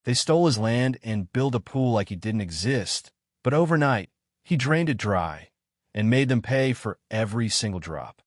They stole his land and built a pool like he didn't exist, but overnight, he drained it dry and made them pay for every single drop.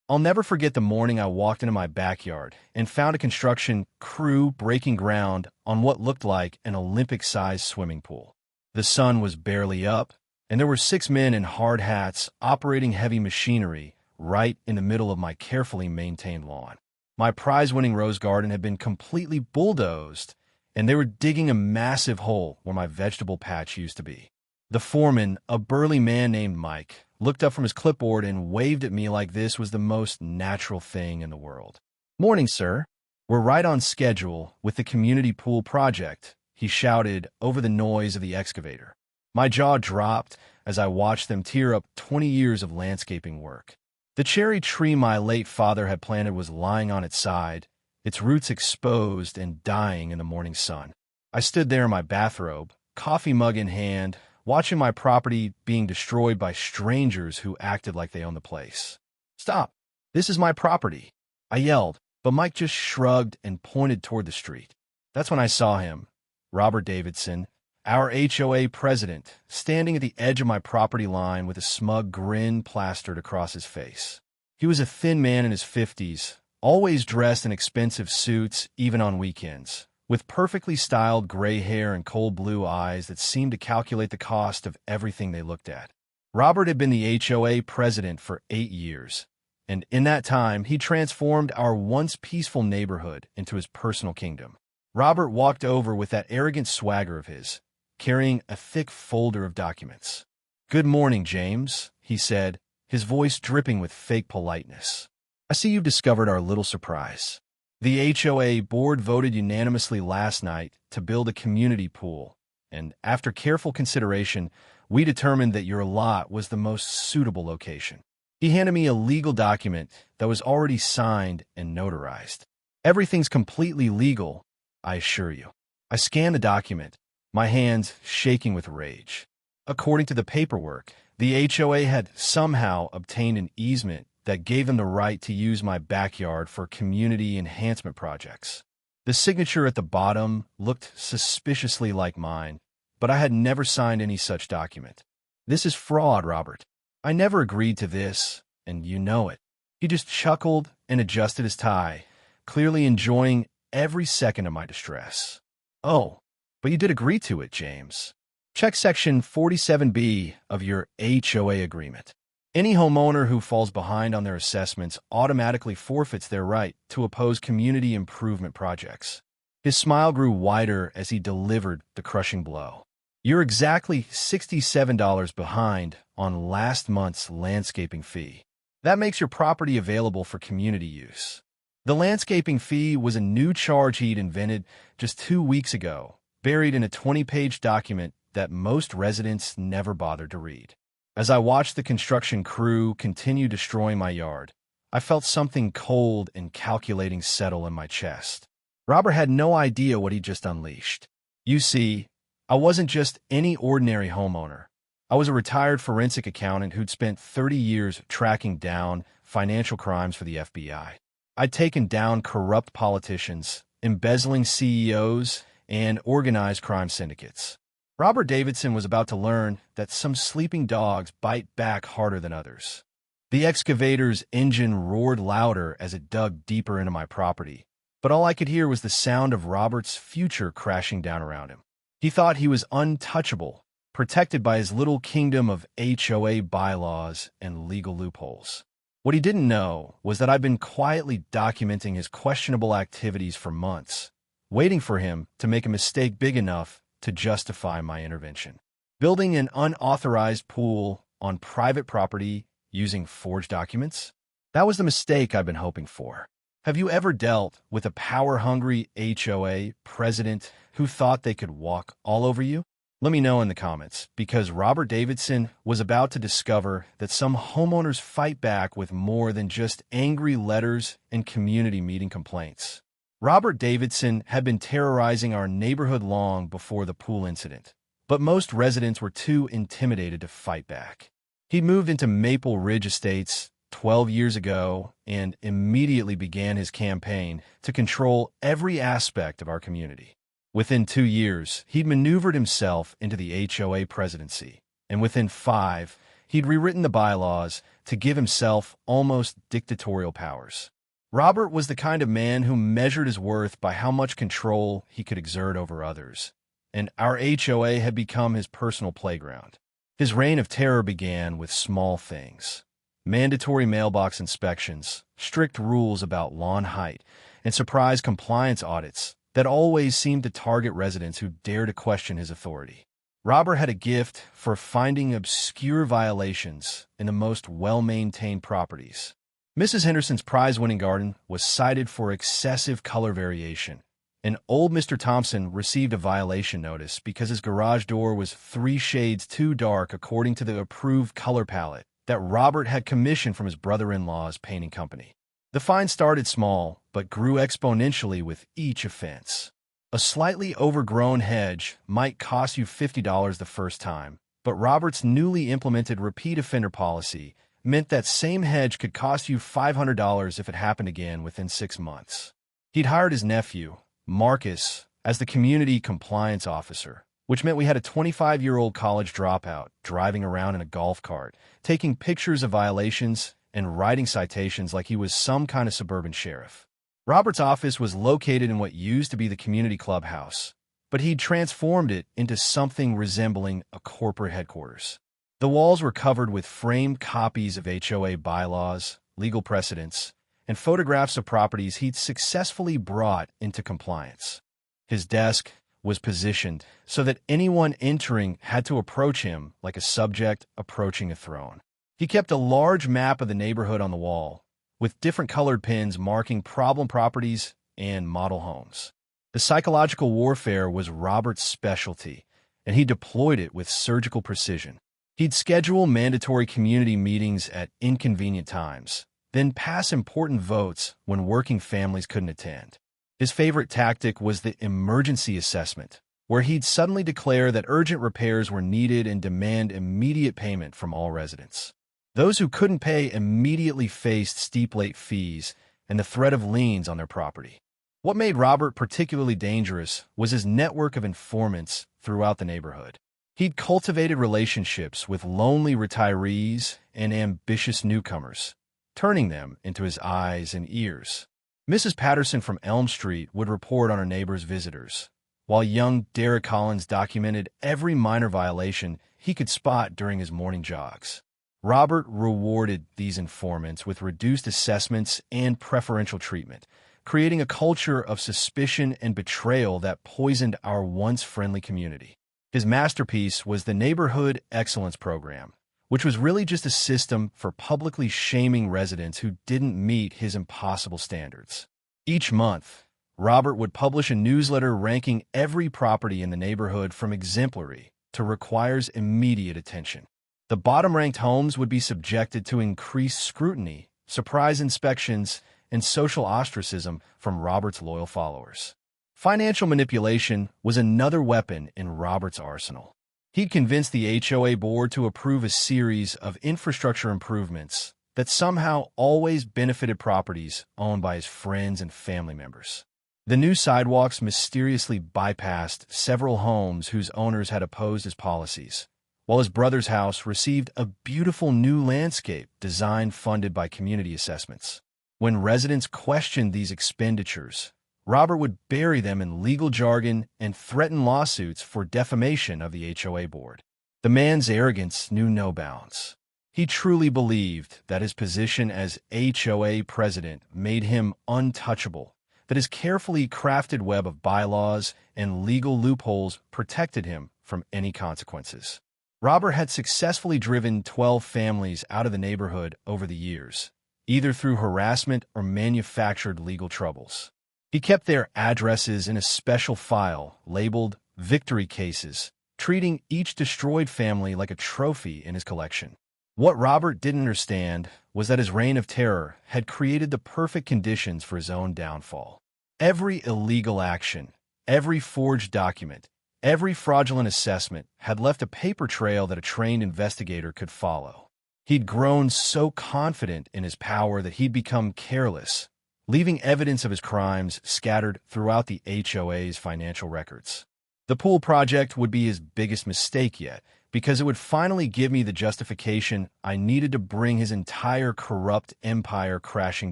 I'll never forget the morning I walked into my backyard and found a construction crew breaking ground on what looked like an Olympic-sized swimming pool. The sun was barely up, and there were 6 men in hard hats operating heavy machinery right in the middle of my carefully maintained lawn. My prize-winning rose garden had been completely bulldozed, and they were digging a massive hole where my vegetable patch used to be. The foreman, a burly man named Mike, looked up from his clipboard and waved at me like this was the most natural thing in the world. "Morning, sir. We're right on schedule with the community pool project," he shouted over the noise of the excavator. My jaw dropped as I watched them tear up 20 years of landscaping work. The cherry tree my late father had planted was lying on its side, its roots exposed and dying in the morning sun. I stood there in my bathrobe, coffee mug in hand, watching my property being destroyed by strangers who acted like they owned the place. "Stop! This is my property," I yelled, but Mike just shrugged and pointed toward the street. That's when I saw him, Robert Davidson, our HOA president, standing at the edge of my property line with a smug grin plastered across his face. He was a thin man in his 50s, always dressed in expensive suits even on weekends, with perfectly styled gray hair and cold blue eyes that seemed to calculate the cost of everything they looked at. Robert had been the HOA president for 8 years, and in that time, he transformed our once peaceful neighborhood into his personal kingdom. Robert walked over with that arrogant swagger of his, carrying a thick folder of documents. "Good morning, James," he said, his voice dripping with fake politeness. "I see you've discovered our little surprise. The HOA board voted unanimously last night to build a community pool, and after careful consideration, we determined that your lot was the most suitable location." He handed me a legal document that was already signed and notarized. "Everything's completely legal, I assure you." I scanned the document, my hands shaking with rage. According to the paperwork, the HOA had somehow obtained an easement that gave them the right to use my backyard for community enhancement projects. The signature at the bottom looked suspiciously like mine, but I had never signed any such document. "This is fraud, Robert. I never agreed to this, and you know it." He just chuckled and adjusted his tie, clearly enjoying every second of my distress. "Oh, but you did agree to it, James. Check Section 47B of your HOA agreement. Any homeowner who falls behind on their assessments automatically forfeits their right to oppose community improvement projects." His smile grew wider as he delivered the crushing blow. "You're exactly $67 behind on last month's landscaping fee. That makes your property available for community use." The landscaping fee was a new charge he'd invented just 2 weeks ago, buried in a 20-page document that most residents never bothered to read. As I watched the construction crew continue destroying my yard, I felt something cold and calculating settle in my chest. Robert had no idea what he'd just unleashed. You see, I wasn't just any ordinary homeowner. I was a retired forensic accountant who'd spent 30 years tracking down financial crimes for the FBI. I'd taken down corrupt politicians, embezzling CEOs, and organized crime syndicates. Robert Davidson was about to learn that some sleeping dogs bite back harder than others. The excavator's engine roared louder as it dug deeper into my property, but all I could hear was the sound of Robert's future crashing down around him. He thought he was untouchable, protected by his little kingdom of HOA bylaws and legal loopholes. What he didn't know was that I'd been quietly documenting his questionable activities for months, waiting for him to make a mistake big enough to justify my intervention. Building an unauthorized pool on private property using forged documents? That was the mistake I've been hoping for. Have you ever dealt with a power-hungry HOA president who thought they could walk all over you? Let me know in the comments, because Robert Davidson was about to discover that some homeowners fight back with more than just angry letters and community meeting complaints. Robert Davidson had been terrorizing our neighborhood long before the pool incident, but most residents were too intimidated to fight back. He moved into Maple Ridge Estates 12 years ago and immediately began his campaign to control every aspect of our community. Within 2 years, he'd maneuvered himself into the HOA presidency, and within 5, he'd rewritten the bylaws to give himself almost dictatorial powers. Robert was the kind of man who measured his worth by how much control he could exert over others, and our HOA had become his personal playground. His reign of terror began with small things: mandatory mailbox inspections, strict rules about lawn height, and surprise compliance audits that always seemed to target residents who dared to question his authority. Robert had a gift for finding obscure violations in the most well-maintained properties. Mrs. Henderson's prize-winning garden was cited for excessive color variation, and old Mr. Thompson received a violation notice because his garage door was 3 shades too dark according to the approved color palette that Robert had commissioned from his brother-in-law's painting company. The fine started small, but grew exponentially with each offense. A slightly overgrown hedge might cost you $50 the first time, but Robert's newly implemented repeat offender policy meant that same hedge could cost you $500 if it happened again within 6 months. He'd hired his nephew, Marcus, as the community compliance officer, which meant we had a 25-year-old college dropout driving around in a golf cart, taking pictures of violations and writing citations like he was some kind of suburban sheriff. Robert's office was located in what used to be the community clubhouse, but he'd transformed it into something resembling a corporate headquarters. The walls were covered with framed copies of HOA bylaws, legal precedents, and photographs of properties he'd successfully brought into compliance. His desk was positioned so that anyone entering had to approach him like a subject approaching a throne. He kept a large map of the neighborhood on the wall, with different colored pins marking problem properties and model homes. The psychological warfare was Robert's specialty, and he deployed it with surgical precision. He'd schedule mandatory community meetings at inconvenient times, then pass important votes when working families couldn't attend. His favorite tactic was the emergency assessment, where he'd suddenly declare that urgent repairs were needed and demand immediate payment from all residents. Those who couldn't pay immediately faced steep late fees and the threat of liens on their property. What made Robert particularly dangerous was his network of informants throughout the neighborhood. He'd cultivated relationships with lonely retirees and ambitious newcomers, turning them into his eyes and ears. Mrs. Patterson from Elm Street would report on her neighbors' visitors, while young Derek Collins documented every minor violation he could spot during his morning jogs. Robert rewarded these informants with reduced assessments and preferential treatment, creating a culture of suspicion and betrayal that poisoned our once friendly community. His masterpiece was the Neighborhood Excellence Program, which was really just a system for publicly shaming residents who didn't meet his impossible standards. Each month, Robert would publish a newsletter ranking every property in the neighborhood from exemplary to requires immediate attention. The bottom-ranked homes would be subjected to increased scrutiny, surprise inspections, and social ostracism from Robert's loyal followers. Financial manipulation was another weapon in Robert's arsenal. He'd convinced the HOA board to approve a series of infrastructure improvements that somehow always benefited properties owned by his friends and family members. The new sidewalks mysteriously bypassed several homes whose owners had opposed his policies, while his brother's house received a beautiful new landscape design funded by community assessments. When residents questioned these expenditures, Robert would bury them in legal jargon and threaten lawsuits for defamation of the HOA board. The man's arrogance knew no bounds. He truly believed that his position as HOA president made him untouchable, that his carefully crafted web of bylaws and legal loopholes protected him from any consequences. Robert had successfully driven 12 families out of the neighborhood over the years, either through harassment or manufactured legal troubles. He kept their addresses in a special file labeled victory cases, treating each destroyed family like a trophy in his collection. What Robert didn't understand was that his reign of terror had created the perfect conditions for his own downfall. Every illegal action, every forged document, every fraudulent assessment had left a paper trail that a trained investigator could follow. He'd grown so confident in his power that he'd become careless, leaving evidence of his crimes scattered throughout the HOA's financial records. The pool project would be his biggest mistake yet, because it would finally give me the justification I needed to bring his entire corrupt empire crashing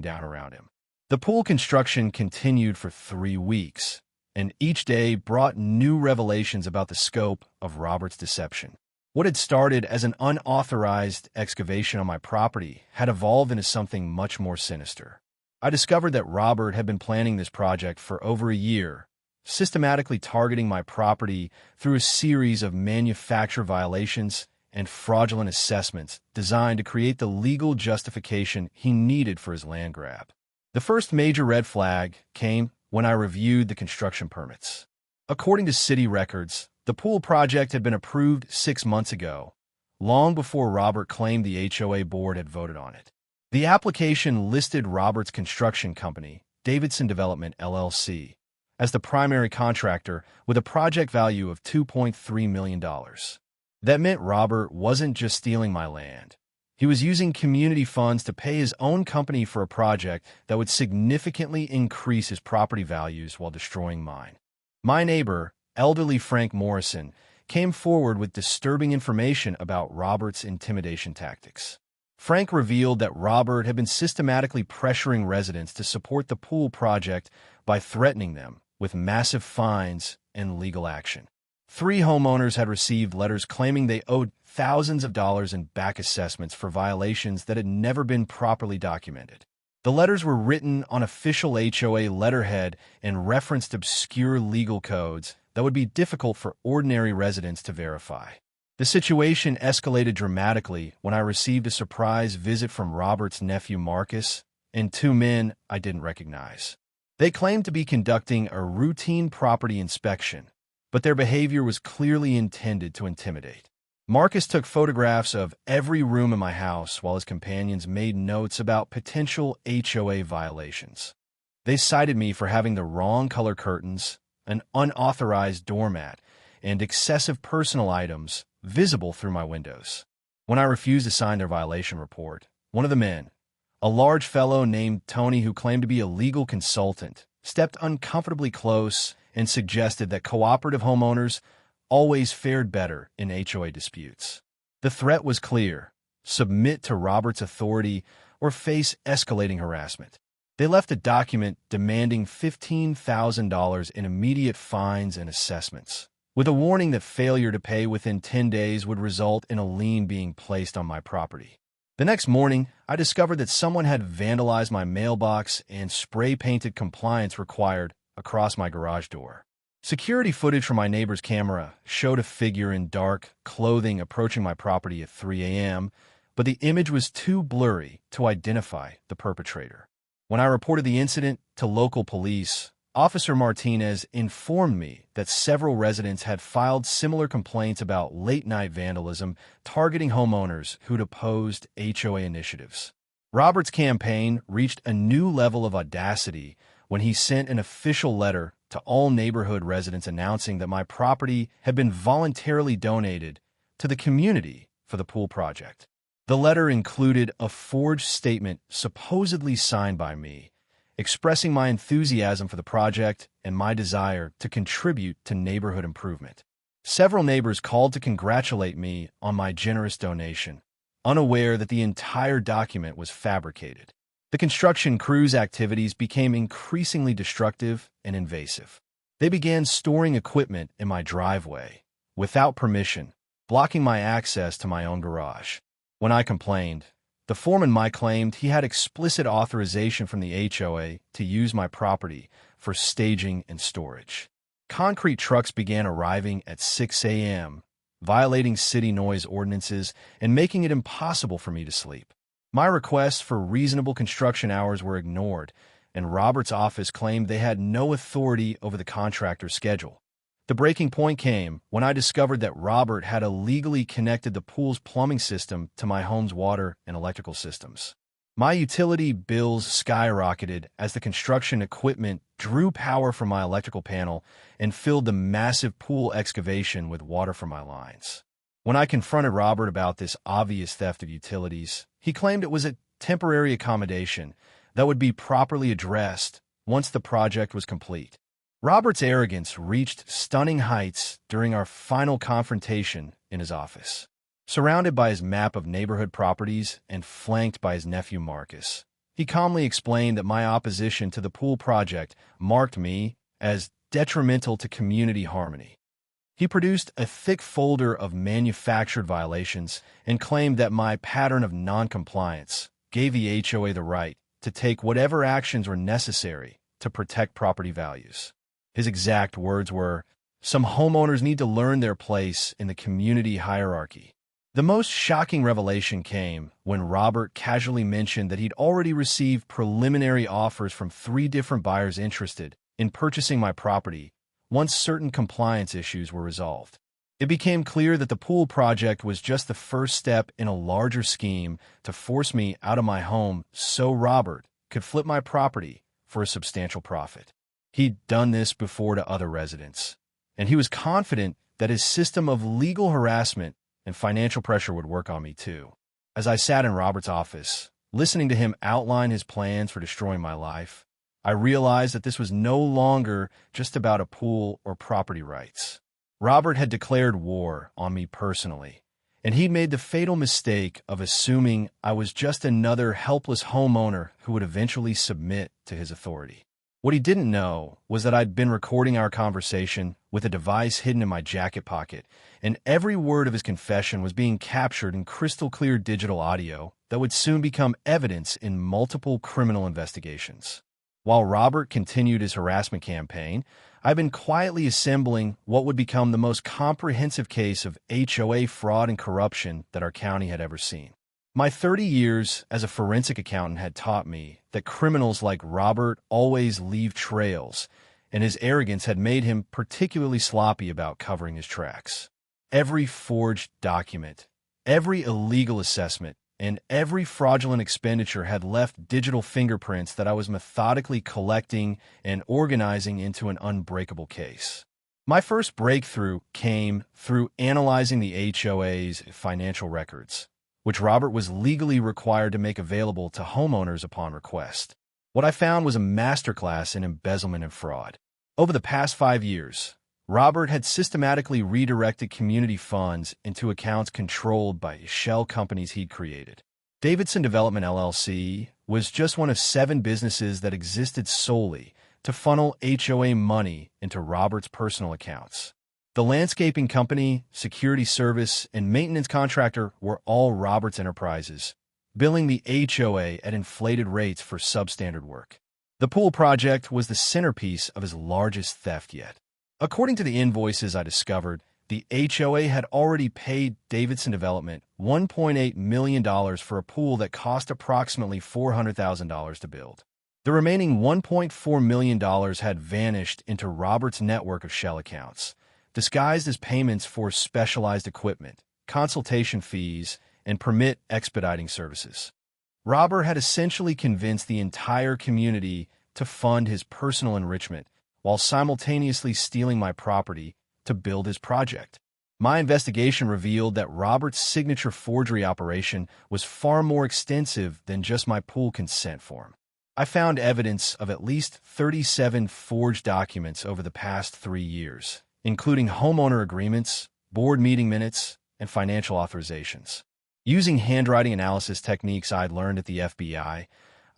down around him. The pool construction continued for 3 weeks, and each day brought new revelations about the scope of Robert's deception. What had started as an unauthorized excavation on my property had evolved into something much more sinister. I discovered that Robert had been planning this project for over a year, systematically targeting my property through a series of manufacturer violations and fraudulent assessments designed to create the legal justification he needed for his land grab. The first major red flag came when I reviewed the construction permits. According to city records, the pool project had been approved 6 months ago, long before Robert claimed the HOA board had voted on it. The application listed Robert's construction company, Davidson Development, LLC, as the primary contractor with a project value of $2.3 million. That meant Robert wasn't just stealing my land. He was using community funds to pay his own company for a project that would significantly increase his property values while destroying mine. My neighbor, elderly Frank Morrison, came forward with disturbing information about Robert's intimidation tactics. Frank revealed that Robert had been systematically pressuring residents to support the pool project by threatening them with massive fines and legal action. 3 homeowners had received letters claiming they owed thousands of dollars in back assessments for violations that had never been properly documented. The letters were written on official HOA letterhead and referenced obscure legal codes that would be difficult for ordinary residents to verify. The situation escalated dramatically when I received a surprise visit from Robert's nephew Marcus and 2 men I didn't recognize. They claimed to be conducting a routine property inspection, but their behavior was clearly intended to intimidate. Marcus took photographs of every room in my house while his companions made notes about potential HOA violations. They cited me for having the wrong color curtains, an unauthorized doormat, and excessive personal items visible through my windows. When I refused to sign their violation report, one of the men, a large fellow named Tony who claimed to be a legal consultant, stepped uncomfortably close and suggested that cooperative homeowners always fared better in HOA disputes. The threat was clear: submit to Robert's authority or face escalating harassment. They left a document demanding $15,000 in immediate fines and assessments, with a warning that failure to pay within 10 days would result in a lien being placed on my property. The next morning, I discovered that someone had vandalized my mailbox and spray-painted compliance required across my garage door. Security footage from my neighbor's camera showed a figure in dark clothing approaching my property at 3 a.m., but the image was too blurry to identify the perpetrator. When I reported the incident to local police, Officer Martinez informed me that several residents had filed similar complaints about late-night vandalism targeting homeowners who'd opposed HOA initiatives. Robert's campaign reached a new level of audacity when he sent an official letter to all neighborhood residents announcing that my property had been voluntarily donated to the community for the pool project. The letter included a forged statement supposedly signed by me, expressing my enthusiasm for the project and my desire to contribute to neighborhood improvement. Several neighbors called to congratulate me on my generous donation, unaware that the entire document was fabricated. The construction crew's activities became increasingly destructive and invasive. They began storing equipment in my driveway, without permission, blocking my access to my own garage. When I complained, the foreman claimed he had explicit authorization from the HOA to use my property for staging and storage. Concrete trucks began arriving at 6 a.m., violating city noise ordinances and making it impossible for me to sleep. My requests for reasonable construction hours were ignored, and Robert's office claimed they had no authority over the contractor's schedule. The breaking point came when I discovered that Robert had illegally connected the pool's plumbing system to my home's water and electrical systems. My utility bills skyrocketed as the construction equipment drew power from my electrical panel and filled the massive pool excavation with water from my lines. When I confronted Robert about this obvious theft of utilities, he claimed it was a temporary accommodation that would be properly addressed once the project was complete. Robert's arrogance reached stunning heights during our final confrontation in his office. Surrounded by his map of neighborhood properties and flanked by his nephew Marcus, he calmly explained that my opposition to the pool project marked me as detrimental to community harmony. He produced a thick folder of manufactured violations and claimed that my pattern of noncompliance gave the HOA the right to take whatever actions were necessary to protect property values. His exact words were, "Some homeowners need to learn their place in the community hierarchy." The most shocking revelation came when Robert casually mentioned that he'd already received preliminary offers from 3 different buyers interested in purchasing my property once certain compliance issues were resolved. It became clear that the pool project was just the first step in a larger scheme to force me out of my home so Robert could flip my property for a substantial profit. He'd done this before to other residents, and he was confident that his system of legal harassment and financial pressure would work on me too. As I sat in Robert's office, listening to him outline his plans for destroying my life, I realized that this was no longer just about a pool or property rights. Robert had declared war on me personally, and he'd made the fatal mistake of assuming I was just another helpless homeowner who would eventually submit to his authority. What he didn't know was that I'd been recording our conversation with a device hidden in my jacket pocket, and every word of his confession was being captured in crystal-clear digital audio that would soon become evidence in multiple criminal investigations. While Robert continued his harassment campaign, I've been quietly assembling what would become the most comprehensive case of HOA fraud and corruption that our county had ever seen. My 30 years as a forensic accountant had taught me that criminals like Robert always leave trails, and his arrogance had made him particularly sloppy about covering his tracks. Every forged document, every illegal assessment, and every fraudulent expenditure had left digital fingerprints that I was methodically collecting and organizing into an unbreakable case. My first breakthrough came through analyzing the HOA's financial records, which Robert was legally required to make available to homeowners upon request. What I found was a masterclass in embezzlement and fraud. Over the past 5 years, Robert had systematically redirected community funds into accounts controlled by shell companies he'd created. Davidson Development LLC was just one of 7 businesses that existed solely to funnel HOA money into Robert's personal accounts. The landscaping company, security service, and maintenance contractor were all Robert's enterprises, billing the HOA at inflated rates for substandard work. The pool project was the centerpiece of his largest theft yet. According to the invoices I discovered, the HOA had already paid Davidson Development $1.8 million for a pool that cost approximately $400,000 to build. The remaining $1.4 million had vanished into Robert's network of shell accounts, disguised as payments for specialized equipment, consultation fees, and permit expediting services. Robert had essentially convinced the entire community to fund his personal enrichment, while simultaneously stealing my property to build his project. My investigation revealed that Robert's signature forgery operation was far more extensive than just my pool consent form. I found evidence of at least 37 forged documents over the past 3 years, including homeowner agreements, board meeting minutes, and financial authorizations. Using handwriting analysis techniques I'd learned at the FBI,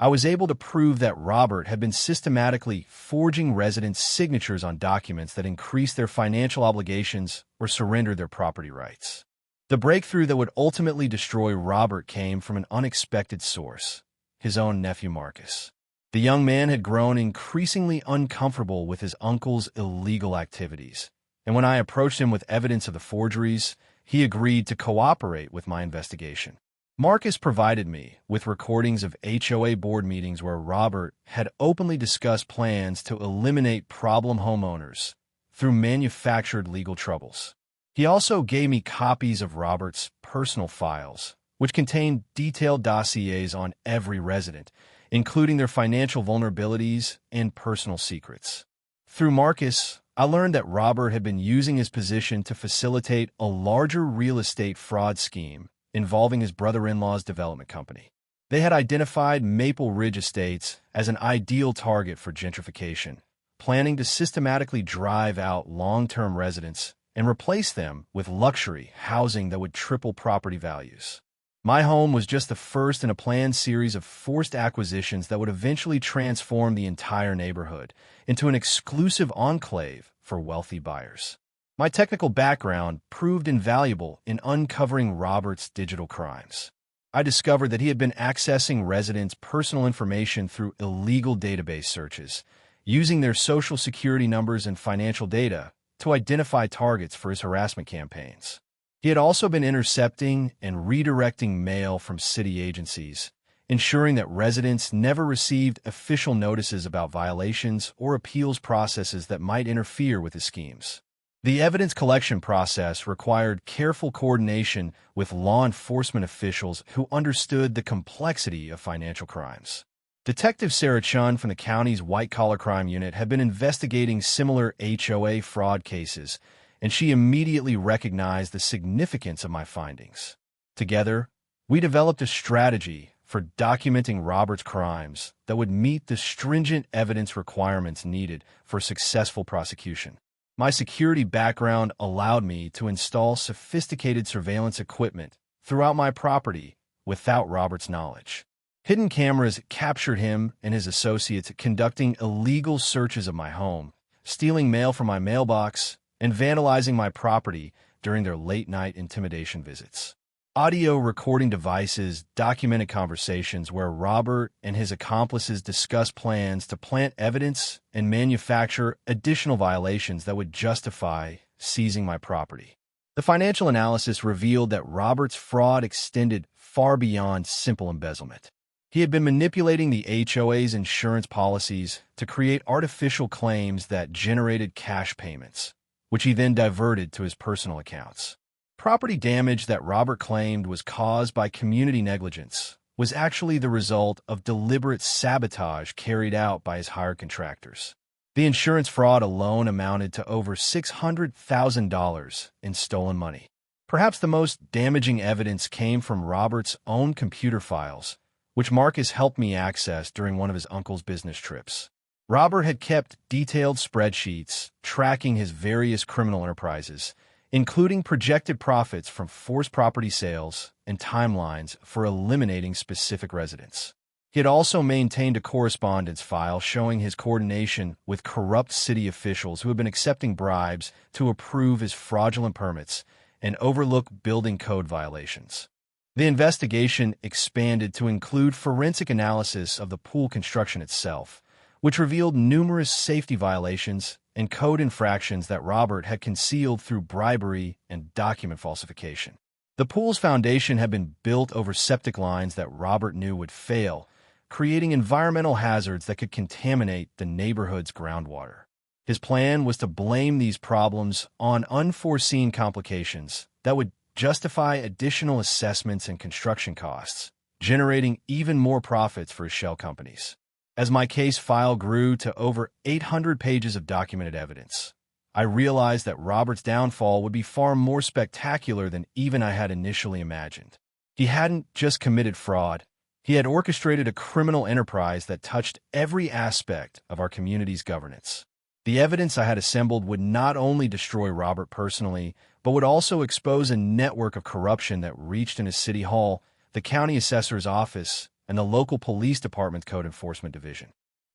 I was able to prove that Robert had been systematically forging residents' signatures on documents that increased their financial obligations or surrendered their property rights. The breakthrough that would ultimately destroy Robert came from an unexpected source, his own nephew Marcus. The young man had grown increasingly uncomfortable with his uncle's illegal activities, and when I approached him with evidence of the forgeries, he agreed to cooperate with my investigation. Marcus provided me with recordings of HOA board meetings where Robert had openly discussed plans to eliminate problem homeowners through manufactured legal troubles. He also gave me copies of Robert's personal files, which contained detailed dossiers on every resident, including their financial vulnerabilities and personal secrets. Through Marcus, I learned that Robert had been using his position to facilitate a larger real estate fraud scheme involving his brother-in-law's development company. They had identified Maple Ridge Estates as an ideal target for gentrification, planning to systematically drive out long-term residents and replace them with luxury housing that would triple property values. My home was just the first in a planned series of forced acquisitions that would eventually transform the entire neighborhood into an exclusive enclave for wealthy buyers. My technical background proved invaluable in uncovering Robert's digital crimes. I discovered that he had been accessing residents' personal information through illegal database searches, using their social security numbers and financial data to identify targets for his harassment campaigns. He had also been intercepting and redirecting mail from city agencies, ensuring that residents never received official notices about violations or appeals processes that might interfere with his schemes. The evidence collection process required careful coordination with law enforcement officials who understood the complexity of financial crimes. Detective Sarah Chun from the county's white-collar crime unit had been investigating similar HOA fraud cases, and she immediately recognized the significance of my findings. Together, we developed a strategy for documenting Robert's crimes that would meet the stringent evidence requirements needed for successful prosecution. My security background allowed me to install sophisticated surveillance equipment throughout my property without Robert's knowledge. Hidden cameras captured him and his associates conducting illegal searches of my home, stealing mail from my mailbox, and vandalizing my property during their late-night intimidation visits. Audio recording devices documented conversations where Robert and his accomplices discussed plans to plant evidence and manufacture additional violations that would justify seizing my property. The financial analysis revealed that Robert's fraud extended far beyond simple embezzlement. He had been manipulating the HOA's insurance policies to create artificial claims that generated cash payments, which he then diverted to his personal accounts. Property damage that Robert claimed was caused by community negligence was actually the result of deliberate sabotage carried out by his hired contractors. The insurance fraud alone amounted to over $600,000 in stolen money. Perhaps the most damaging evidence came from Robert's own computer files, which Marcus helped me access during one of his uncle's business trips. Robert had kept detailed spreadsheets tracking his various criminal enterprises, including projected profits from forced property sales and timelines for eliminating specific residents. He had also maintained a correspondence file showing his coordination with corrupt city officials who had been accepting bribes to approve his fraudulent permits and overlook building code violations. The investigation expanded to include forensic analysis of the pool construction itself, which revealed numerous safety violations and code infractions that Robert had concealed through bribery and document falsification. The pool's foundation had been built over septic lines that Robert knew would fail, creating environmental hazards that could contaminate the neighborhood's groundwater. His plan was to blame these problems on unforeseen complications that would justify additional assessments and construction costs, generating even more profits for his shell companies. As my case file grew to over 800 pages of documented evidence, I realized that Robert's downfall would be far more spectacular than even I had initially imagined. He hadn't just committed fraud, he had orchestrated a criminal enterprise that touched every aspect of our community's governance. The evidence I had assembled would not only destroy Robert personally, but would also expose a network of corruption that reached into City Hall, the county assessor's office, and the local police department's code enforcement division.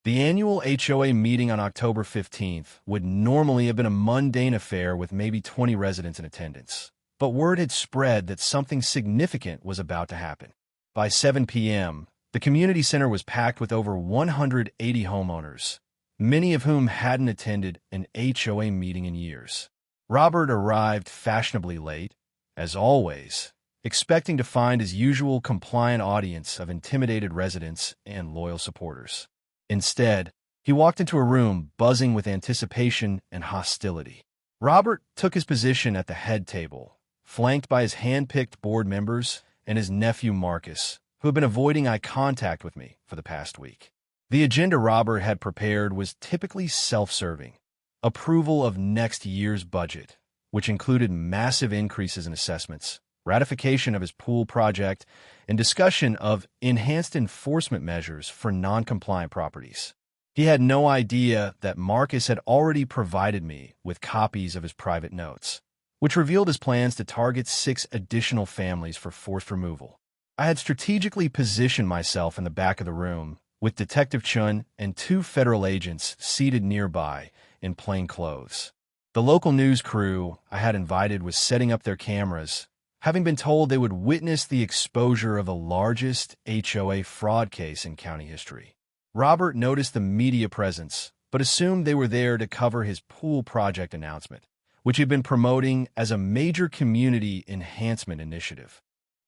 The annual HOA meeting on October 15th would normally have been a mundane affair with maybe 20 residents in attendance. But word had spread that something significant was about to happen. By 7 p.m., the community center was packed with over 180 homeowners, many of whom hadn't attended an HOA meeting in years. Robert arrived fashionably late, as always, expecting to find his usual compliant audience of intimidated residents and loyal supporters. Instead, he walked into a room buzzing with anticipation and hostility. Robert took his position at the head table, flanked by his hand-picked board members and his nephew Marcus, who had been avoiding eye contact with me for the past week. The agenda Robert had prepared was typically self-serving. Approval of next year's budget, which included massive increases in assessments, ratification of his pool project, and discussion of enhanced enforcement measures for non-compliant properties. He had no idea that Marcus had already provided me with copies of his private notes, which revealed his plans to target 6 additional families for forced removal. I had strategically positioned myself in the back of the room, with Detective Chun and 2 federal agents seated nearby in plain clothes. The local news crew I had invited was setting up their cameras, having been told they would witness the exposure of the largest HOA fraud case in county history. Robert noticed the media presence, but assumed they were there to cover his pool project announcement, which he'd been promoting as a major community enhancement initiative.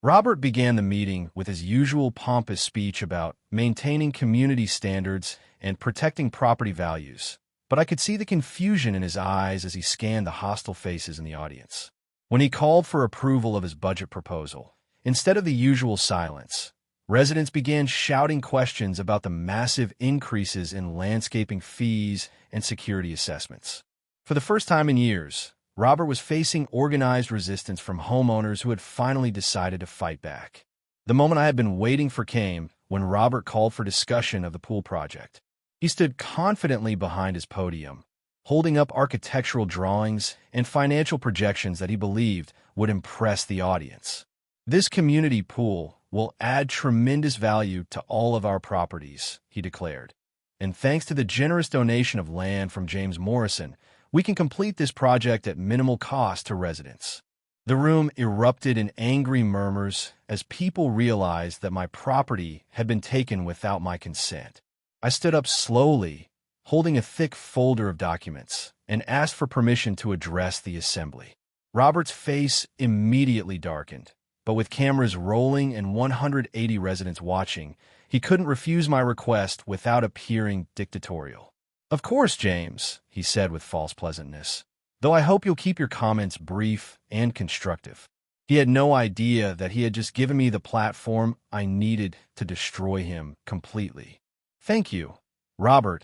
Robert began the meeting with his usual pompous speech about maintaining community standards and protecting property values, but I could see the confusion in his eyes as he scanned the hostile faces in the audience. When he called for approval of his budget proposal, instead of the usual silence, residents began shouting questions about the massive increases in landscaping fees and security assessments. For the first time in years, Robert was facing organized resistance from homeowners who had finally decided to fight back. The moment I had been waiting for came when Robert called for discussion of the pool project. He stood confidently behind his podium, holding up architectural drawings and financial projections that he believed would impress the audience. "This community pool will add tremendous value to all of our properties," he declared. "And thanks to the generous donation of land from James Morrison, we can complete this project at minimal cost to residents." The room erupted in angry murmurs as people realized that my property had been taken without my consent. I stood up slowly, holding a thick folder of documents, and asked for permission to address the assembly. Robert's face immediately darkened, but with cameras rolling and 180 residents watching, he couldn't refuse my request without appearing dictatorial. "Of course, James," he said with false pleasantness, "though I hope you'll keep your comments brief and constructive." He had no idea that he had just given me the platform I needed to destroy him completely. "Thank you, Robert,"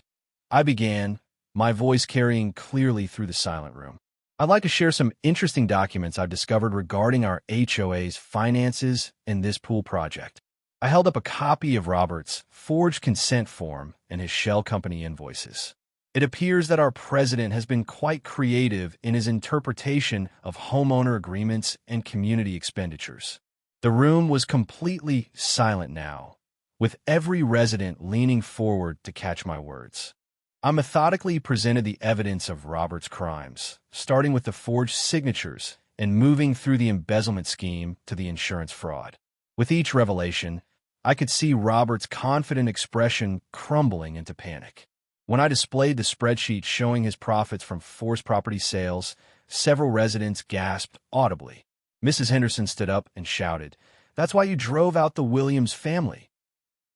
I began, my voice carrying clearly through the silent room. "I'd like to share some interesting documents I've discovered regarding our HOA's finances and this pool project." I held up a copy of Robert's forged consent form and his shell company invoices. It appears that our president has been quite creative in his interpretation of homeowner agreements and community expenditures. The room was completely silent now, with every resident leaning forward to catch my words. I methodically presented the evidence of Robert's crimes, starting with the forged signatures and moving through the embezzlement scheme to the insurance fraud. With each revelation, I could see Robert's confident expression crumbling into panic. When I displayed the spreadsheet showing his profits from forced property sales, several residents gasped audibly. Mrs. Henderson stood up and shouted, "That's why you drove out the Williams family."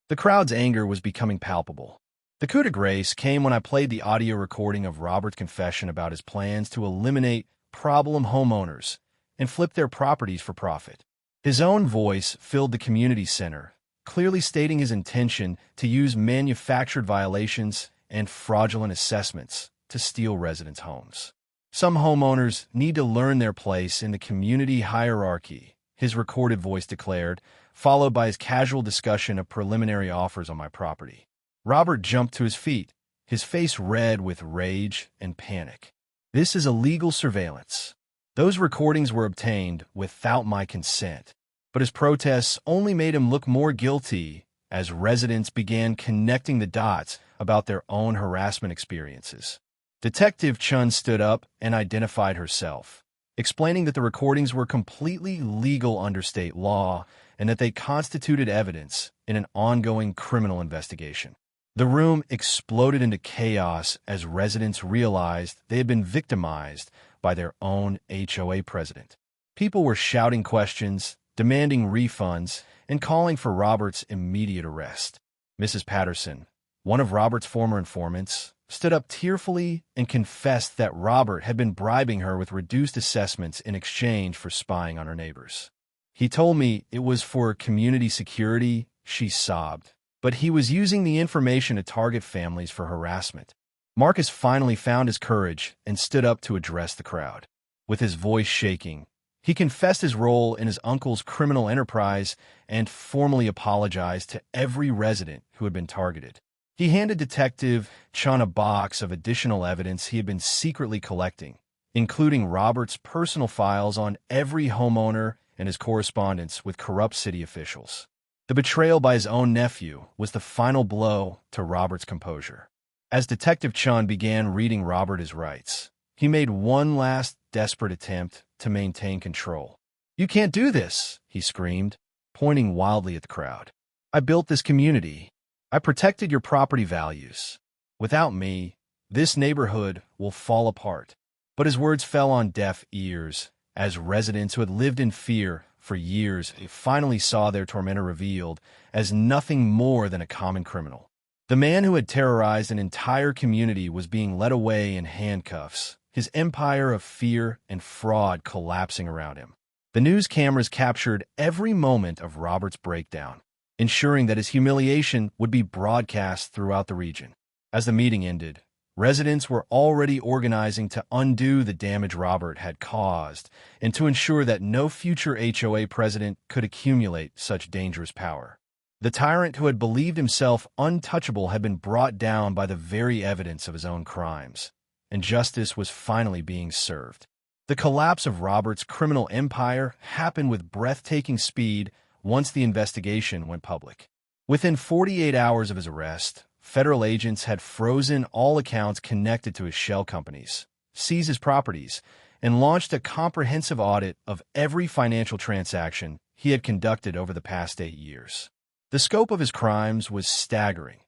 The crowd's anger was becoming palpable. The coup de grace came when I played the audio recording of Robert's confession about his plans to eliminate problem homeowners and flip their properties for profit. His own voice filled the community center, clearly stating his intention to use manufactured violations and fraudulent assessments to steal residents' homes. "Some homeowners need to learn their place in the community hierarchy," his recorded voice declared, followed by his casual discussion of preliminary offers on my property. Robert jumped to his feet, his face red with rage and panic. "This is illegal surveillance. Those recordings were obtained without my consent." But his protests only made him look more guilty as residents began connecting the dots about their own harassment experiences. Detective Chun stood up and identified herself, explaining that the recordings were completely legal under state law and that they constituted evidence in an ongoing criminal investigation. The room exploded into chaos as residents realized they had been victimized by their own HOA president. People were shouting questions, demanding refunds, and calling for Robert's immediate arrest. Mrs. Patterson, one of Robert's former informants, stood up tearfully and confessed that Robert had been bribing her with reduced assessments in exchange for spying on her neighbors. "He told me it was for community security," she sobbed, "but he was using the information to target families for harassment." Marcus finally found his courage and stood up to address the crowd. With his voice shaking, He confessed his role in his uncle's criminal enterprise and formally apologized to every resident who had been targeted. He handed Detective Chun a box of additional evidence he had been secretly collecting, including Robert's personal files on every homeowner and his correspondence with corrupt city officials. The betrayal by his own nephew was the final blow to Robert's composure. As Detective Chun began reading Robert his rights, he made one last desperate attempt to maintain control. "You can't do this," he screamed, pointing wildly at the crowd. "I built this community. I protected your property values. Without me, this neighborhood will fall apart." But his words fell on deaf ears as residents who had lived in fear for years finally saw their tormentor revealed as nothing more than a common criminal. The man who had terrorized an entire community was being led away in handcuffs, his empire of fear and fraud collapsing around him. The news cameras captured every moment of Robert's breakdown, ensuring that his humiliation would be broadcast throughout the region. As the meeting ended, residents were already organizing to undo the damage Robert had caused and to ensure that no future HOA president could accumulate such dangerous power. The tyrant who had believed himself untouchable had been brought down by the very evidence of his own crimes, and justice was finally being served. The collapse of Robert's criminal empire happened with breathtaking speed once the investigation went public. Within 48 hours of his arrest, federal agents had frozen all accounts connected to his shell companies, seized his properties, and launched a comprehensive audit of every financial transaction he had conducted over the past 8 years. The scope of his crimes was staggering.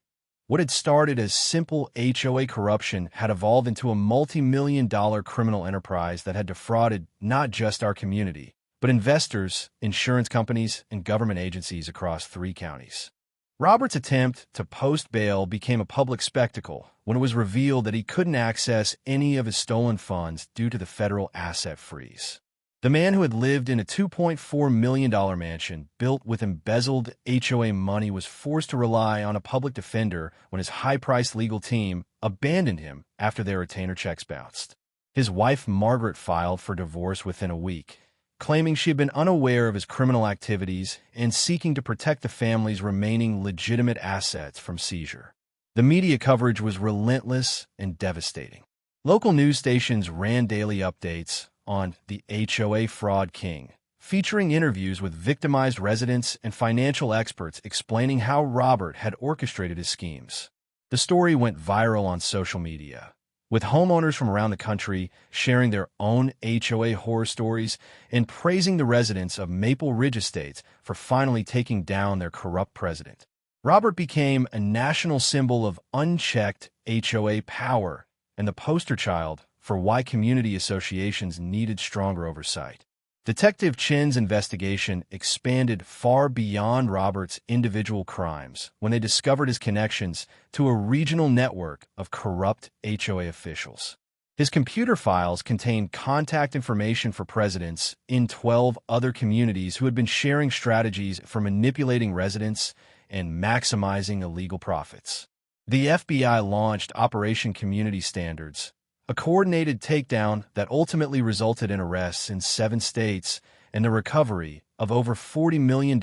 What had started as simple HOA corruption had evolved into a multi-million-dollar criminal enterprise that had defrauded not just our community, but investors, insurance companies, and government agencies across 3 counties. Robert's attempt to post bail became a public spectacle when it was revealed that he couldn't access any of his stolen funds due to the federal asset freeze. The man who had lived in a $2.4 million mansion built with embezzled HOA money was forced to rely on a public defender when his high-priced legal team abandoned him after their retainer checks bounced. His wife, Margaret, filed for divorce within a week, claiming she had been unaware of his criminal activities and seeking to protect the family's remaining legitimate assets from seizure. The media coverage was relentless and devastating. Local news stations ran daily updates on the HOA Fraud King, featuring interviews with victimized residents and financial experts explaining how Robert had orchestrated his schemes. The story went viral on social media, with homeowners from around the country sharing their own HOA horror stories and praising the residents of Maple Ridge Estates for finally taking down their corrupt president. Robert became a national symbol of unchecked HOA power and the poster child for why community associations needed stronger oversight. Detective Chin's investigation expanded far beyond Robert's individual crimes when they discovered his connections to a regional network of corrupt HOA officials. His computer files contained contact information for presidents in 12 other communities who had been sharing strategies for manipulating residents and maximizing illegal profits. The FBI launched Operation Community Standards, a coordinated takedown that ultimately resulted in arrests in 7 states and the recovery of over $40 million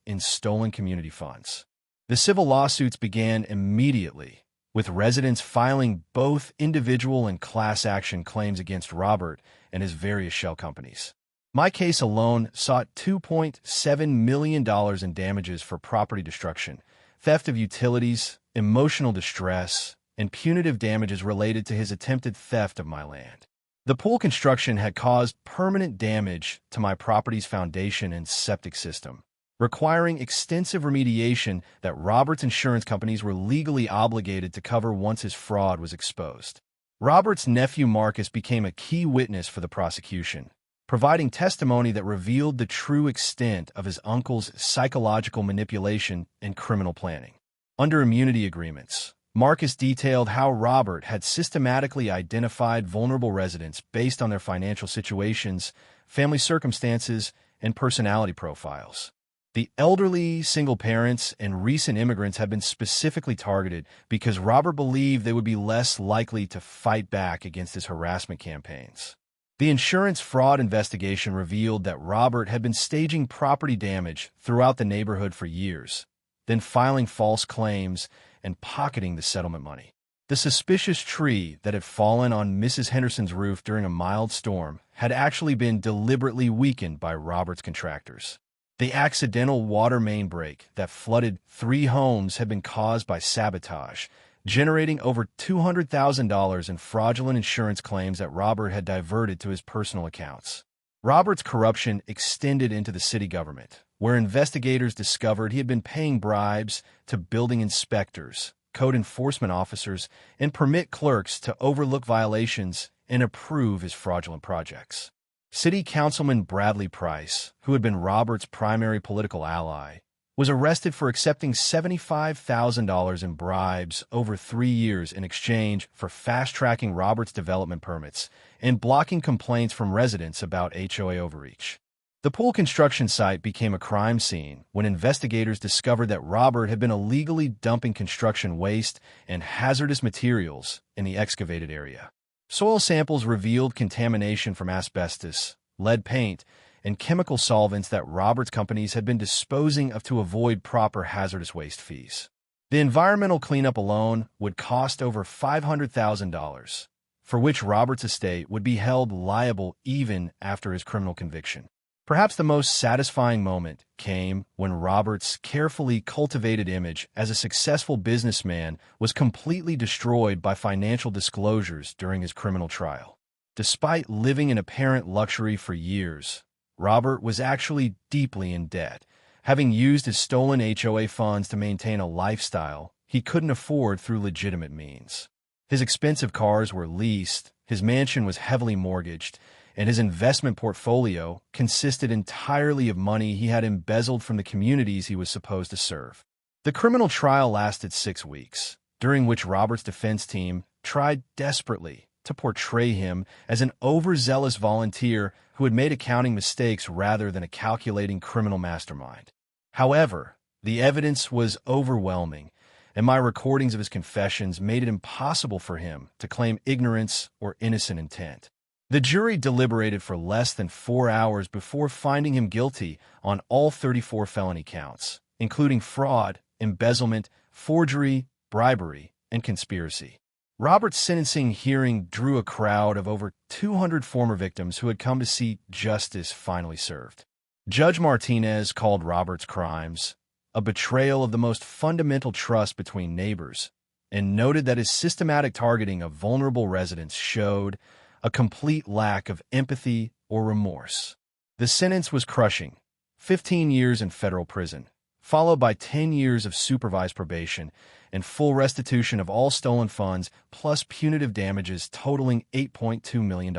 in stolen community funds. The civil lawsuits began immediately, with residents filing both individual and class action claims against Robert and his various shell companies. My case alone sought $2.7 million in damages for property destruction, theft of utilities, emotional distress, and punitive damages related to his attempted theft of my land. The pool construction had caused permanent damage to my property's foundation and septic system, requiring extensive remediation that Robert's insurance companies were legally obligated to cover once his fraud was exposed. Robert's nephew Marcus became a key witness for the prosecution, providing testimony that revealed the true extent of his uncle's psychological manipulation and criminal planning. Under immunity agreements, Marcus detailed how Robert had systematically identified vulnerable residents based on their financial situations, family circumstances, and personality profiles. The elderly, single parents, and recent immigrants had been specifically targeted because Robert believed they would be less likely to fight back against his harassment campaigns. The insurance fraud investigation revealed that Robert had been staging property damage throughout the neighborhood for years, then filing false claims and pocketing the settlement money. The suspicious tree that had fallen on Mrs. Henderson's roof during a mild storm had actually been deliberately weakened by Robert's contractors. The accidental water main break that flooded 3 homes had been caused by sabotage, generating over $200,000 in fraudulent insurance claims that Robert had diverted to his personal accounts. Robert's corruption extended into the city government, where investigators discovered he had been paying bribes to building inspectors, code enforcement officers, and permit clerks to overlook violations and approve his fraudulent projects. City Councilman Bradley Price, who had been Robert's primary political ally, was arrested for accepting $75,000 in bribes over 3 years in exchange for fast-tracking Robert's development permits and blocking complaints from residents about HOA overreach. The pool construction site became a crime scene when investigators discovered that Robert had been illegally dumping construction waste and hazardous materials in the excavated area. Soil samples revealed contamination from asbestos, lead paint, and chemical solvents that Robert's companies had been disposing of to avoid proper hazardous waste fees. The environmental cleanup alone would cost over $500,000, for which Robert's estate would be held liable even after his criminal conviction. Perhaps the most satisfying moment came when Robert's carefully cultivated image as a successful businessman was completely destroyed by financial disclosures during his criminal trial. Despite living in apparent luxury for years, Robert was actually deeply in debt, having used his stolen HOA funds to maintain a lifestyle he couldn't afford through legitimate means. His expensive cars were leased, his mansion was heavily mortgaged, and his investment portfolio consisted entirely of money he had embezzled from the communities he was supposed to serve. The criminal trial lasted 6 weeks, during which Robert's defense team tried desperately to portray him as an overzealous volunteer who had made accounting mistakes rather than a calculating criminal mastermind. However, the evidence was overwhelming, and my recordings of his confessions made it impossible for him to claim ignorance or innocent intent. The jury deliberated for less than 4 hours before finding him guilty on all 34 felony counts, including fraud, embezzlement, forgery, bribery, and conspiracy. Robert's sentencing hearing drew a crowd of over 200 former victims who had come to see justice finally served. Judge Martinez called Robert's crimes a betrayal of the most fundamental trust between neighbors and noted that his systematic targeting of vulnerable residents showed a complete lack of empathy or remorse. The sentence was crushing: 15 years in federal prison, followed by 10 years of supervised probation and full restitution of all stolen funds, plus punitive damages totaling $8.2 million.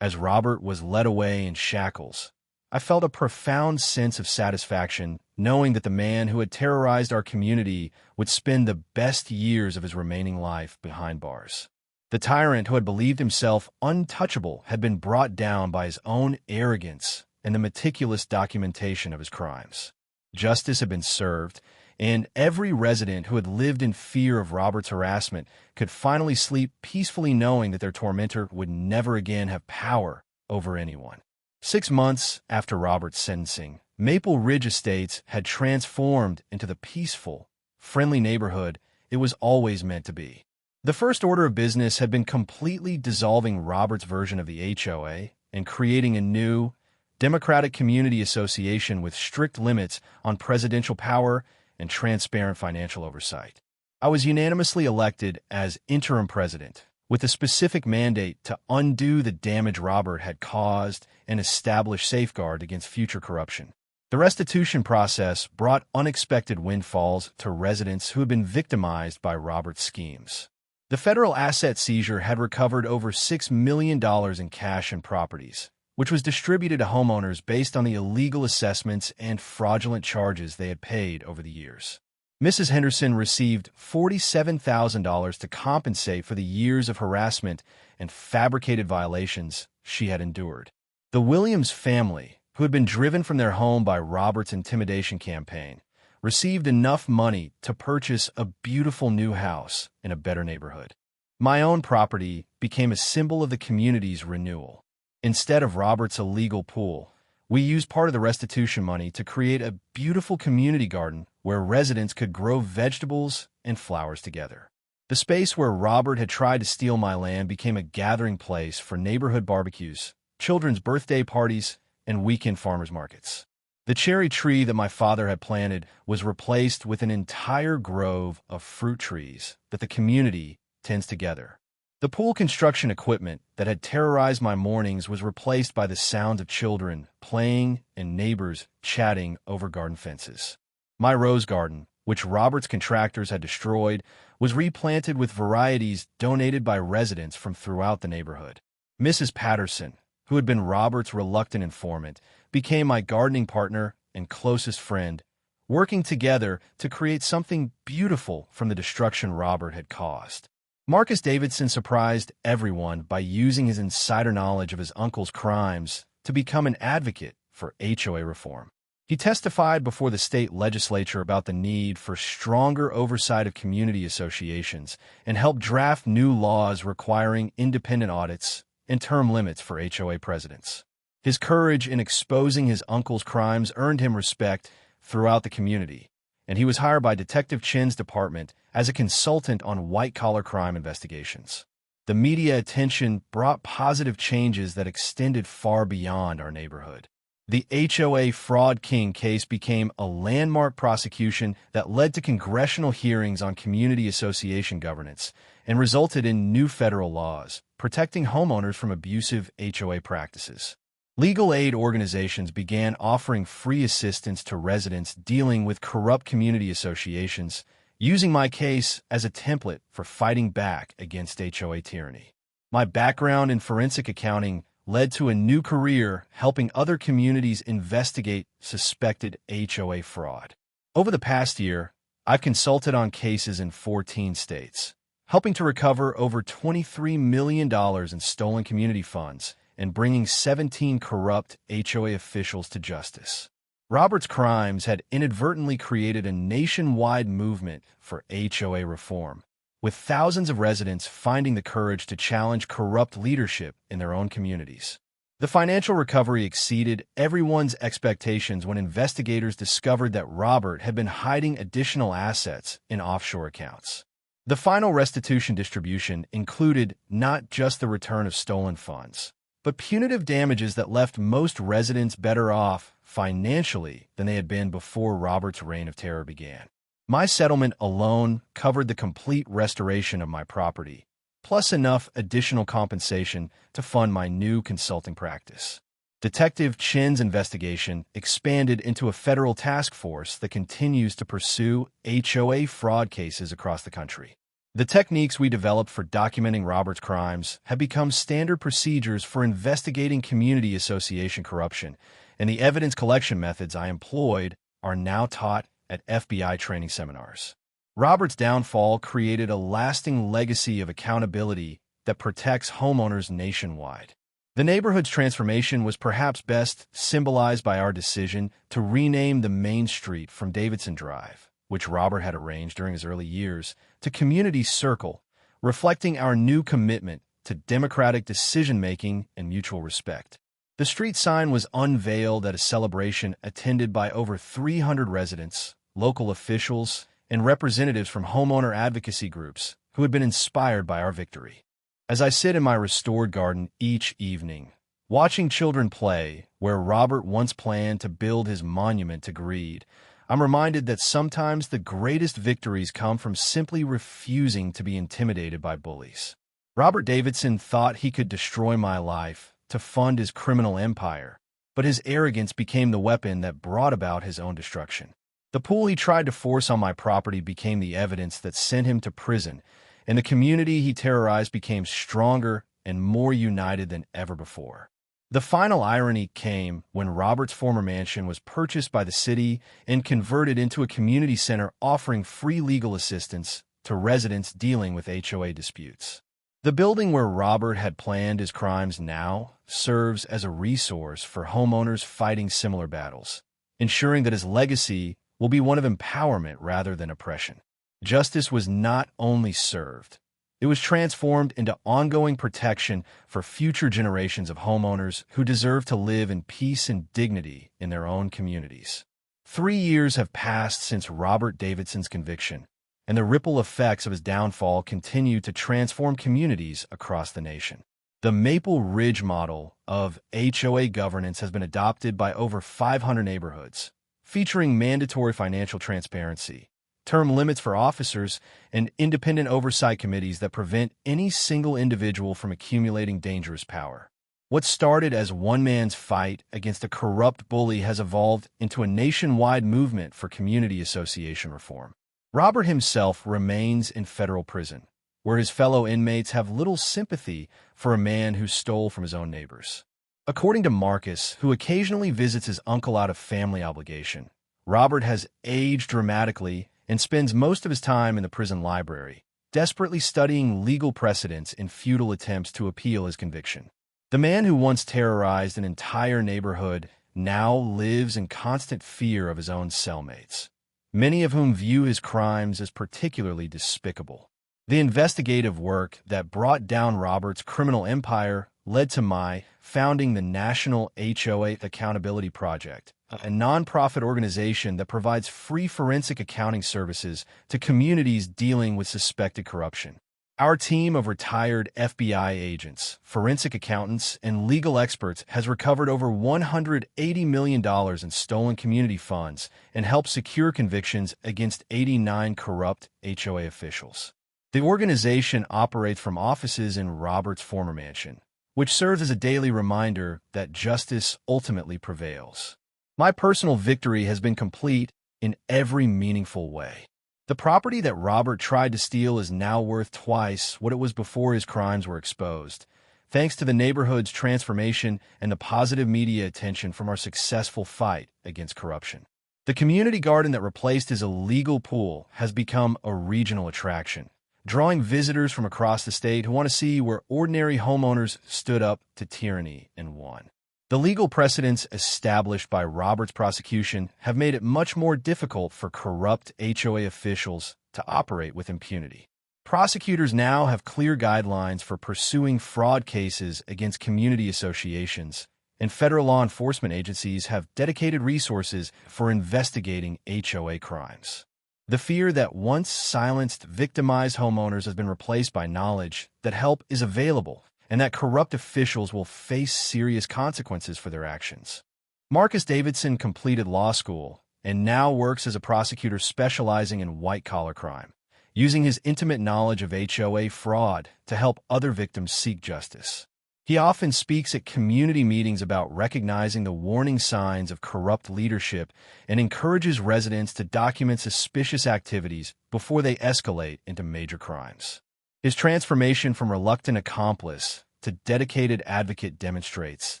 As Robert was led away in shackles, I felt a profound sense of satisfaction knowing that the man who had terrorized our community would spend the best years of his remaining life behind bars. The tyrant who had believed himself untouchable had been brought down by his own arrogance and the meticulous documentation of his crimes. Justice had been served, and every resident who had lived in fear of Robert's harassment could finally sleep peacefully knowing that their tormentor would never again have power over anyone. 6 months after Robert's sentencing, Maple Ridge Estates had transformed into the peaceful, friendly neighborhood it was always meant to be. The first order of business had been completely dissolving Robert's version of the HOA and creating a new, democratic community association with strict limits on presidential power and transparent financial oversight. I was unanimously elected as interim president, with a specific mandate to undo the damage Robert had caused and establish safeguards against future corruption. The restitution process brought unexpected windfalls to residents who had been victimized by Robert's schemes. The federal asset seizure had recovered over $6 million in cash and properties, which was distributed to homeowners based on the illegal assessments and fraudulent charges they had paid over the years. Mrs. Henderson received $47,000 to compensate for the years of harassment and fabricated violations she had endured. The Williams family, who had been driven from their home by Robert's intimidation campaign, received enough money to purchase a beautiful new house in a better neighborhood. My own property became a symbol of the community's renewal. Instead of Robert's illegal pool, we used part of the restitution money to create a beautiful community garden where residents could grow vegetables and flowers together. The space where Robert had tried to steal my land became a gathering place for neighborhood barbecues, children's birthday parties, and weekend farmers markets. The cherry tree that my father had planted was replaced with an entire grove of fruit trees that the community tends together. The pool construction equipment that had terrorized my mornings was replaced by the sound of children playing and neighbors chatting over garden fences. My rose garden, which Robert's contractors had destroyed, was replanted with varieties donated by residents from throughout the neighborhood. Mrs. Patterson, who had been Robert's reluctant informant, became my gardening partner and closest friend, working together to create something beautiful from the destruction Robert had caused. Marcus Davidson surprised everyone by using his insider knowledge of his uncle's crimes to become an advocate for HOA reform. He testified before the state legislature about the need for stronger oversight of community associations and helped draft new laws requiring independent audits and term limits for HOA presidents. His courage in exposing his uncle's crimes earned him respect throughout the community, and he was hired by Detective Chin's department as a consultant on white-collar crime investigations. The media attention brought positive changes that extended far beyond our neighborhood. The HOA Fraud King case became a landmark prosecution that led to congressional hearings on community association governance and resulted in new federal laws protecting homeowners from abusive HOA practices. Legal aid organizations began offering free assistance to residents dealing with corrupt community associations, using my case as a template for fighting back against HOA tyranny. My background in forensic accounting led to a new career helping other communities investigate suspected HOA fraud. Over the past year, I've consulted on cases in 14 states, helping to recover over $23 million in stolen community funds and bringing 17 corrupt HOA officials to justice. Robert's crimes had inadvertently created a nationwide movement for HOA reform, with thousands of residents finding the courage to challenge corrupt leadership in their own communities. The financial recovery exceeded everyone's expectations when investigators discovered that Robert had been hiding additional assets in offshore accounts. The final restitution distribution included not just the return of stolen funds, but punitive damages that left most residents better off financially than they had been before Robert's reign of terror began. My settlement alone covered the complete restoration of my property, plus enough additional compensation to fund my new consulting practice. Detective Chin's investigation expanded into a federal task force that continues to pursue HOA fraud cases across the country. The techniques we developed for documenting Robert's crimes have become standard procedures for investigating community association corruption, and the evidence collection methods I employed are now taught at FBI training seminars. Robert's downfall created a lasting legacy of accountability that protects homeowners nationwide. The neighborhood's transformation was perhaps best symbolized by our decision to rename the main street from Davidson Drive, which Robert had arranged during his early years, to Community Circle, reflecting our new commitment to democratic decision-making and mutual respect. The street sign was unveiled at a celebration attended by over 300 residents, local officials, and representatives from homeowner advocacy groups who had been inspired by our victory. As I sit in my restored garden each evening, watching children play where Robert once planned to build his monument to greed, I'm reminded that sometimes the greatest victories come from simply refusing to be intimidated by bullies. Robert Davidson thought he could destroy my life to fund his criminal empire, but his arrogance became the weapon that brought about his own destruction. The pool he tried to force on my property became the evidence that sent him to prison, and the community he terrorized became stronger and more united than ever before. The final irony came when Robert's former mansion was purchased by the city and converted into a community center offering free legal assistance to residents dealing with HOA disputes. The building where Robert had planned his crimes now serves as a resource for homeowners fighting similar battles, ensuring that his legacy will be one of empowerment rather than oppression. Justice was not only served, it was transformed into ongoing protection for future generations of homeowners who deserve to live in peace and dignity in their own communities. 3 years have passed since Robert Davidson's conviction, and the ripple effects of his downfall continue to transform communities across the nation. The Maple Ridge model of HOA governance has been adopted by over 500 neighborhoods, featuring mandatory financial transparency, term limits for officers, and independent oversight committees that prevent any single individual from accumulating dangerous power. What started as one man's fight against a corrupt bully has evolved into a nationwide movement for community association reform. Robert himself remains in federal prison, where his fellow inmates have little sympathy for a man who stole from his own neighbors. According to Marcus, who occasionally visits his uncle out of family obligation, Robert has aged dramatically and spends most of his time in the prison library, desperately studying legal precedents in futile attempts to appeal his conviction. The man who once terrorized an entire neighborhood now lives in constant fear of his own cellmates, many of whom view his crimes as particularly despicable. The investigative work that brought down Robert's criminal empire led to my founding the National HOA Accountability Project, a nonprofit organization that provides free forensic accounting services to communities dealing with suspected corruption. Our team of retired FBI agents, forensic accountants, and legal experts has recovered over $180 million in stolen community funds and helped secure convictions against 89 corrupt HOA officials. The organization operates from offices in Robert's former mansion, which serves as a daily reminder that justice ultimately prevails. My personal victory has been complete in every meaningful way. The property that Robert tried to steal is now worth twice what it was before his crimes were exposed, thanks to the neighborhood's transformation and the positive media attention from our successful fight against corruption. The community garden that replaced his illegal pool has become a regional attraction, drawing visitors from across the state who want to see where ordinary homeowners stood up to tyranny and won. The legal precedents established by Robert's prosecution have made it much more difficult for corrupt HOA officials to operate with impunity. Prosecutors now have clear guidelines for pursuing fraud cases against community associations, and federal law enforcement agencies have dedicated resources for investigating HOA crimes. The fear that once silenced victimized homeowners has been replaced by knowledge that help is available and that corrupt officials will face serious consequences for their actions. Marcus Davidson completed law school and now works as a prosecutor specializing in white-collar crime, using his intimate knowledge of HOA fraud to help other victims seek justice. He often speaks at community meetings about recognizing the warning signs of corrupt leadership and encourages residents to document suspicious activities before they escalate into major crimes. His transformation from reluctant accomplice to dedicated advocate demonstrates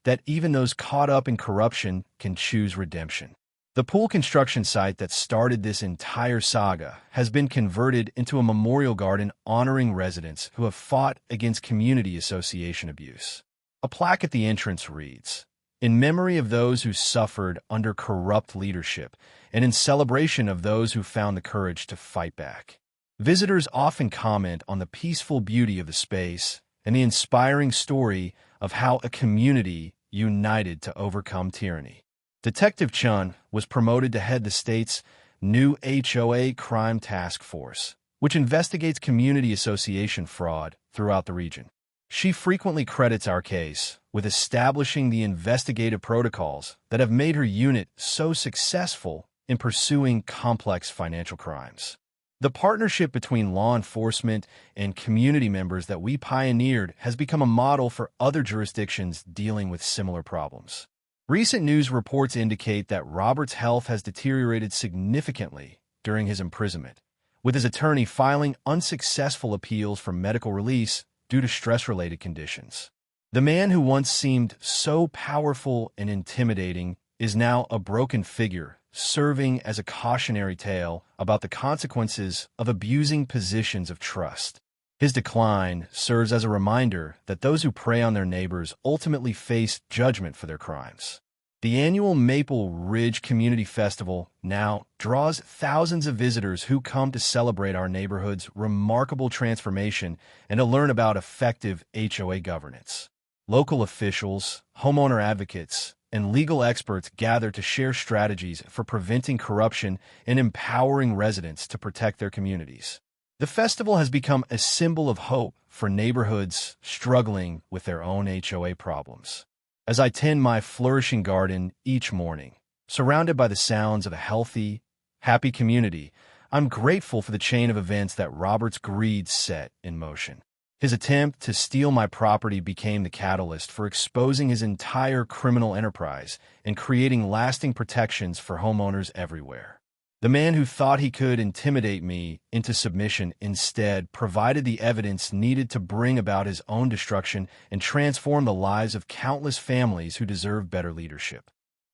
that even those caught up in corruption can choose redemption. The pool construction site that started this entire saga has been converted into a memorial garden honoring residents who have fought against community association abuse. A plaque at the entrance reads, "In memory of those who suffered under corrupt leadership and in celebration of those who found the courage to fight back." Visitors often comment on the peaceful beauty of the space and the inspiring story of how a community united to overcome tyranny. Detective Chun was promoted to head the state's new HOA Crime Task Force, which investigates community association fraud throughout the region. She frequently credits our case with establishing the investigative protocols that have made her unit so successful in pursuing complex financial crimes. The partnership between law enforcement and community members that we pioneered has become a model for other jurisdictions dealing with similar problems. Recent news reports indicate that Robert's health has deteriorated significantly during his imprisonment, with his attorney filing unsuccessful appeals for medical release due to stress-related conditions. The man who once seemed so powerful and intimidating is now a broken figure, serving as a cautionary tale about the consequences of abusing positions of trust. His decline serves as a reminder that those who prey on their neighbors ultimately face judgment for their crimes. The annual Maple Ridge Community Festival now draws thousands of visitors who come to celebrate our neighborhood's remarkable transformation and to learn about effective HOA governance. Local officials, homeowner advocates, and legal experts gather to share strategies for preventing corruption and empowering residents to protect their communities. The festival has become a symbol of hope for neighborhoods struggling with their own HOA problems. As I tend my flourishing garden each morning, surrounded by the sounds of a healthy, happy community, I'm grateful for the chain of events that Robert's greed set in motion. His attempt to steal my property became the catalyst for exposing his entire criminal enterprise and creating lasting protections for homeowners everywhere. The man who thought he could intimidate me into submission instead provided the evidence needed to bring about his own destruction and transform the lives of countless families who deserve better leadership.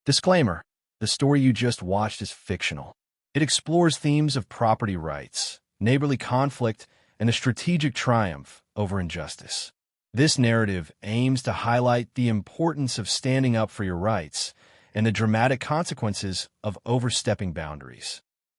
Disclaimer: the story you just watched is fictional. It explores themes of property rights, neighborly conflict, and the strategic triumph over injustice. This narrative aims to highlight the importance of standing up for your rights and the dramatic consequences of overstepping boundaries.